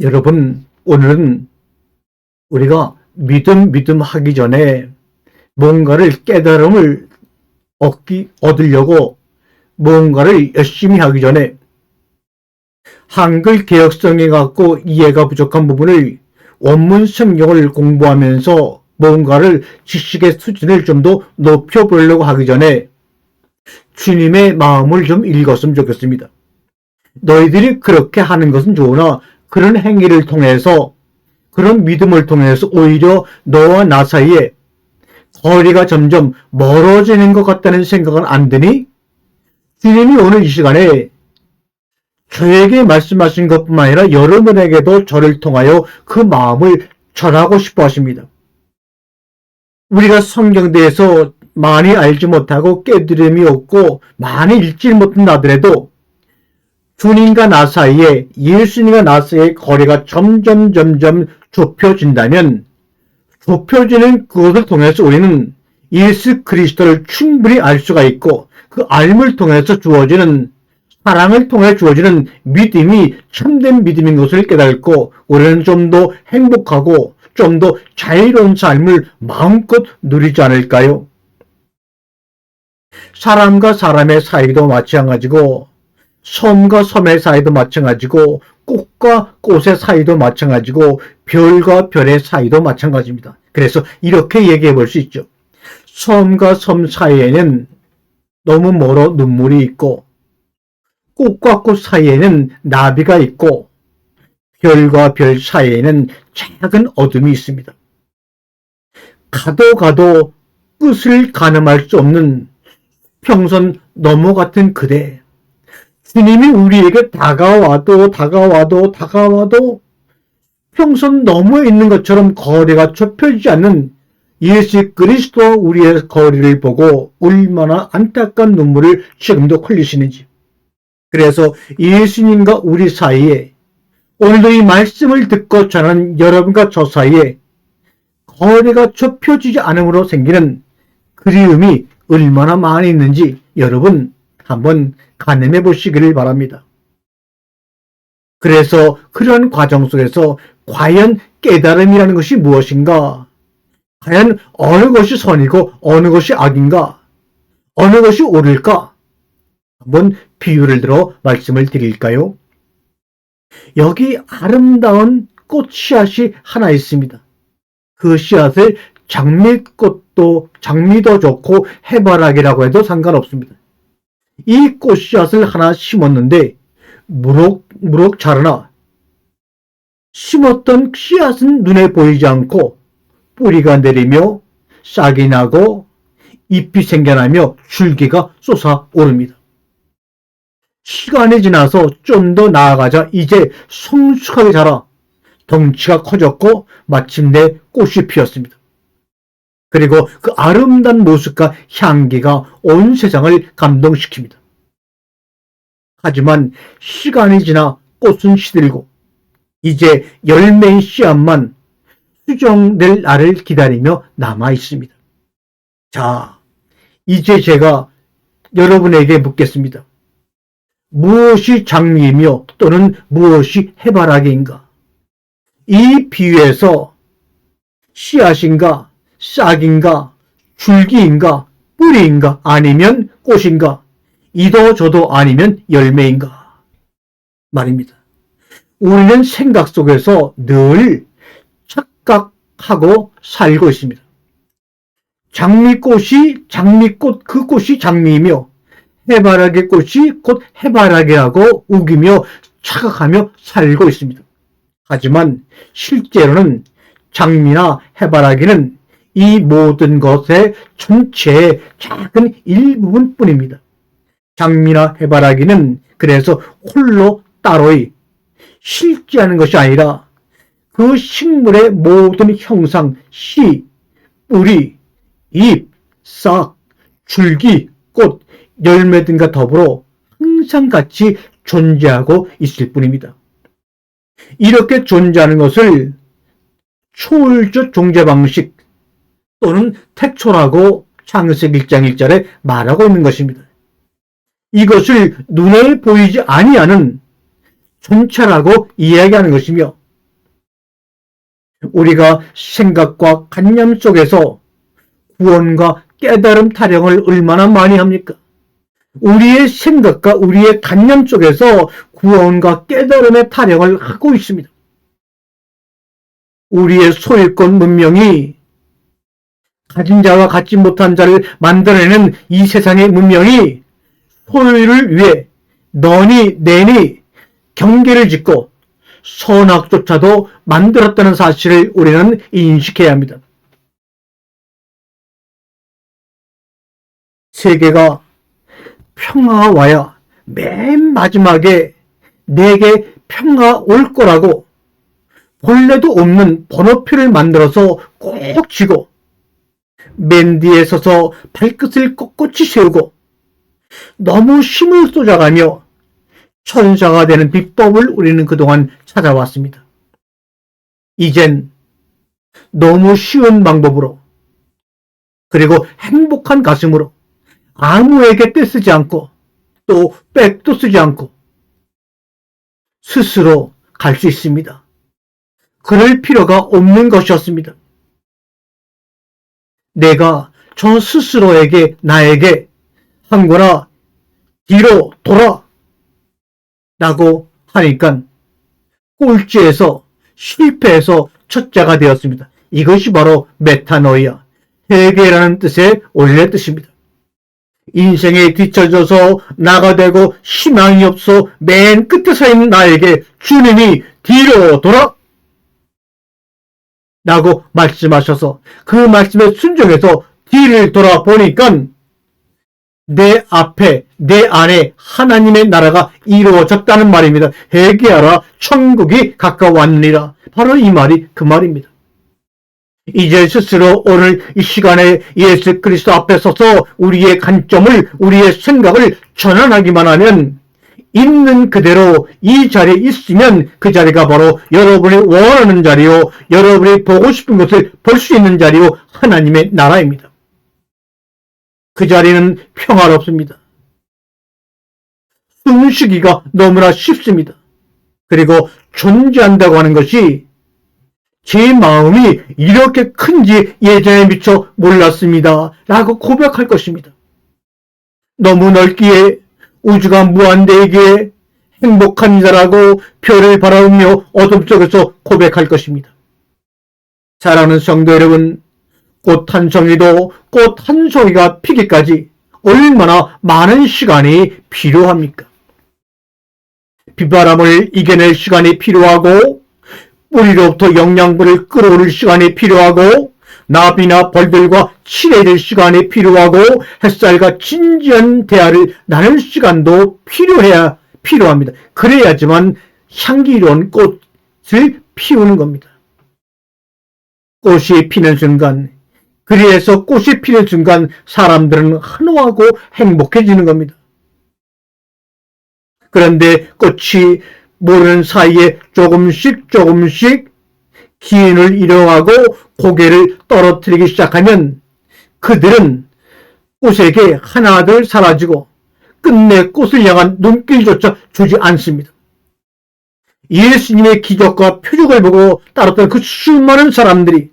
여러분, 오늘은 우리가 믿음 하기 전에 뭔가를 깨달음을 얻으려고 뭔가를 열심히 하기 전에 한글 개혁성에 갖고 이해가 부족한 부분을 원문 성경을 공부하면서 뭔가를 지식의 수준을 좀 더 높여보려고 하기 전에 주님의 마음을 좀 읽었으면 좋겠습니다. 너희들이 그렇게 하는 것은 좋으나 그런 행위를 통해서, 그런 믿음을 통해서 오히려 너와 나 사이에 거리가 점점 멀어지는 것 같다는 생각은 안 드니? 주님이 오늘 이 시간에 저에게 말씀하신 것뿐만 아니라 여러분에게도 저를 통하여 그 마음을 전하고 싶어 하십니다. 우리가 성경대에서 많이 알지 못하고 깨달음이 없고 많이 읽지 못한 나더라도 주님과 나 사이에, 예수님과 나 사이의 거리가 점점 좁혀진다면, 좁혀지는 그것을 통해서 우리는 예수 그리스도를 충분히 알 수가 있고, 그 알을 통해서 주어지는, 사랑을 통해 주어지는 믿음이 참된 믿음인 것을 깨닫고, 우리는 좀 더 행복하고 좀 더 자유로운 삶을 마음껏 누리지 않을까요? 사람과 사람의 사이도 마찬가지고, 섬과 섬의 사이도 마찬가지고, 꽃과 꽃의 사이도 마찬가지고, 별과 별의 사이도 마찬가지입니다. 그래서 이렇게 얘기해 볼 수 있죠. 섬과 섬 사이에는 너무 멀어 눈물이 있고, 꽃과 꽃 사이에는 나비가 있고, 별과 별 사이에는 작은 어둠이 있습니다. 가도 끝을 가늠할 수 없는 평선 너머 같은 그대, 주님이 우리에게 다가와도 평선 너머에 있는 것처럼 거리가 좁혀지지 않는 예수 그리스도 우리의 거리를 보고 얼마나 안타까운 눈물을 지금도 흘리시는지. 그래서 예수님과 우리 사이에, 오늘도 이 말씀을 듣고 전하는 여러분과 저 사이에 거리가 좁혀지지 않음으로 생기는 그리움이 얼마나 많이 있는지 여러분 한번 가늠해 보시기를 바랍니다. 그래서 그런 과정 속에서 과연 깨달음이라는 것이 무엇인가? 과연 어느 것이 선이고 어느 것이 악인가? 어느 것이 옳을까? 한번 비유를 들어 말씀을 드릴까요? 여기 아름다운 꽃 씨앗이 하나 있습니다. 그 씨앗을 장미도 좋고 해바라기라고 해도 상관없습니다. 이 꽃씨앗을 하나 심었는데 무럭무럭 자라나 심었던 씨앗은 눈에 보이지 않고 뿌리가 내리며 싹이 나고 잎이 생겨나며 줄기가 솟아오릅니다. 시간이 지나서 좀 더 나아가자 이제 성숙하게 자라 덩치가 커졌고 마침내 꽃이 피었습니다. 그리고 그 아름다운 모습과 향기가 온 세상을 감동시킵니다. 하지만 시간이 지나 꽃은 시들고 이제 열매인 씨앗만 수정될 날을 기다리며 남아 있습니다. 자, 이제 제가 여러분에게 묻겠습니다. 무엇이 장미이며 또는 무엇이 해바라기인가? 이 비유에서 씨앗인가, 싹인가, 줄기인가, 뿌리인가, 아니면 꽃인가, 이도 저도 아니면 열매인가 말입니다. 우리는 생각 속에서 늘 착각하고 살고 있습니다. 장미꽃 그 꽃이 장미이며 해바라기 꽃이 곧 해바라기라고 우기며 착각하며 살고 있습니다. 하지만 실제로는 장미나 해바라기는 이 모든 것의 전체의 작은 일부분 뿐입니다. 장미나 해바라기는 그래서 홀로 따로이 실제하는 것이 아니라 그 식물의 모든 형상, 씨, 뿌리, 잎, 싹, 줄기, 꽃, 열매 등과 더불어 항상 같이 존재하고 있을 뿐입니다. 이렇게 존재하는 것을 초월적 존재 방식 또는 태초라고 창세기 1장 1절에 말하고 있는 것입니다. 이것을 눈에 보이지 아니하는 존재라고 이야기하는 것이며 우리가 생각과 관념 속에서 구원과 깨달음 타령을 얼마나 많이 합니까? 우리의 생각과 우리의 관념 속에서 구원과 깨달음의 타령을 하고 있습니다. 우리의 소유권 문명이 가진 자와 갖지 못한 자를 만들어내는 이 세상의 문명이 소유를 위해 너니 내니 경계를 짓고 선악조차도 만들었다는 사실을 우리는 인식해야 합니다. 세계가 평화가 와야 맨 마지막에 내게 평화가 올 거라고 본래도 없는 번호표를 만들어서 꼭 쥐고 맨 뒤에 서서 발끝을 꼿꼿이 세우고 너무 힘을 쏟아가며 천사가 되는 비법을 우리는 그동안 찾아왔습니다. 이젠 너무 쉬운 방법으로 그리고 행복한 가슴으로 아무에게 떼쓰지 않고 또 백도 쓰지 않고 스스로 갈 수 있습니다. 그럴 필요가 없는 것이었습니다. 내가 저 스스로에게 나에게 한거나 뒤로 돌아 라고 하니까 꼴찌에서 실패해서 첫째가 되었습니다. 이것이 바로 메타노이아, 회개라는 뜻의 원래 뜻입니다. 인생에 뒤처져서 나가 되고 희망이 없어 맨 끝에 서 있는 나에게 주님이 뒤로 돌아 라고 말씀하셔서 그 말씀에 순종해서 뒤를 돌아보니까 내 앞에 내 안에 하나님의 나라가 이루어졌다는 말입니다. 회개하라 천국이 가까웠느니라. 바로 이 말이 그 말입니다. 이제 스스로 오늘 이 시간에 예수 그리스도 앞에 서서 우리의 관점을 우리의 생각을 전환하기만 하면 있는 그대로 이 자리에 있으면 그 자리가 바로 여러분이 원하는 자리요 여러분이 보고 싶은 것을 볼 수 있는 자리요 하나님의 나라입니다. 그 자리는 평화롭습니다. 숨쉬기가 너무나 쉽습니다. 그리고 존재한다고 하는 것이 제 마음이 이렇게 큰지 예전에 미처 몰랐습니다. 라고 고백할 것입니다. 너무 넓기에 우주가 무한대기에 행복한 자라고 별을 바라보며 어둠 속에서 고백할 것입니다. 사랑하는 성도 여러분, 꽃 한 송이도 꽃 한 송이가 피기까지 얼마나 많은 시간이 필요합니까? 비바람을 이겨낼 시간이 필요하고 뿌리로부터 영양분을 끌어올릴 시간이 필요하고 나비나 벌들과 친해질 시간이 필요하고 햇살과 진지한 대화를 나눌 시간도 필요합니다. 그래야지만 향기로운 꽃을 피우는 겁니다. 꽃이 피는 순간, 그래서 꽃이 피는 순간 사람들은 환호하고 행복해지는 겁니다. 그런데 꽃이 모르는 사이에 조금씩 기운을 잃어가고 고개를 떨어뜨리기 시작하면 그들은 꽃에게 하나둘 사라지고 끝내 꽃을 향한 눈길조차 주지 않습니다. 예수님의 기적과 표적을 보고 따랐던 그 수많은 사람들이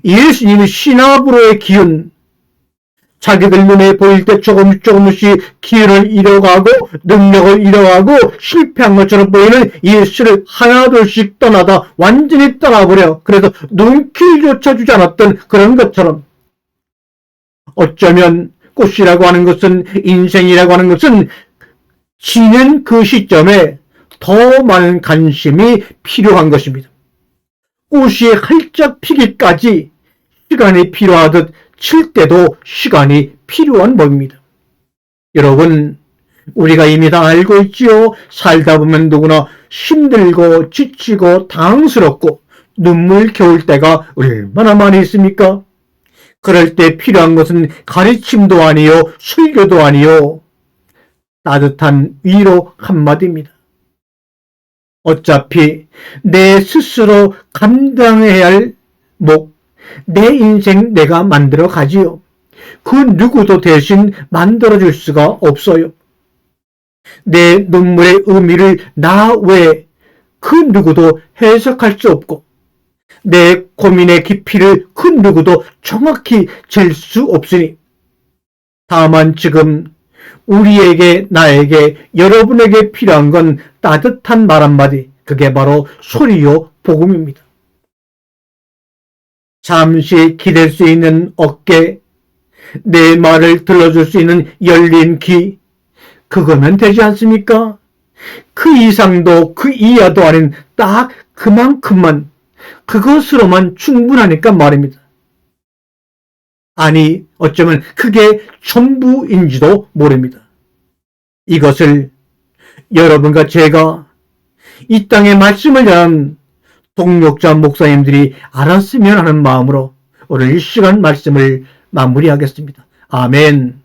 예수님의 신압으로의 기운, 자기들 눈에 보일 때 조금씩 기회를 잃어가고 능력을 잃어가고 실패한 것처럼 보이는 예수를 하나둘씩 떠나다 완전히 떠나버려 그래서 눈길조차 주지 않았던 그런 것처럼 어쩌면 꽃이라고 하는 것은 인생이라고 하는 것은 지는 그 시점에 더 많은 관심이 필요한 것입니다. 꽃이 활짝 피기까지 시간이 필요하듯 칠 때도 시간이 필요한 법입니다. 여러분, 우리가 이미 다 알고 있지요. 살다 보면 누구나 힘들고 지치고 당황스럽고 눈물 겨울 때가 얼마나 많이 있습니까? 그럴 때 필요한 것은 가르침도 아니요 설교도 아니요 따뜻한 위로 한마디입니다. 어차피 내 스스로 감당해야 할 목, 내 인생 내가 만들어 가지요. 그 누구도 대신 만들어줄 수가 없어요. 내 눈물의 의미를 나 외에 그 누구도 해석할 수 없고 내 고민의 깊이를 그 누구도 정확히 잴 수 없으니 다만 지금 우리에게, 나에게, 여러분에게 필요한 건 따뜻한 말 한마디, 그게 바로 소리요 복음입니다. 잠시 기댈 수 있는 어깨, 내 말을 들어줄 수 있는 열린 귀, 그거면 되지 않습니까? 그 이상도 그 이하도 아닌 딱 그만큼만, 그것으로만 충분하니까 말입니다. 아니, 어쩌면 그게 전부인지도 모릅니다. 이것을 여러분과 제가 이 땅의 말씀을 전한 동력자 목사님들이 알았으면 하는 마음으로 오늘 이 시간 말씀을 마무리하겠습니다. 아멘.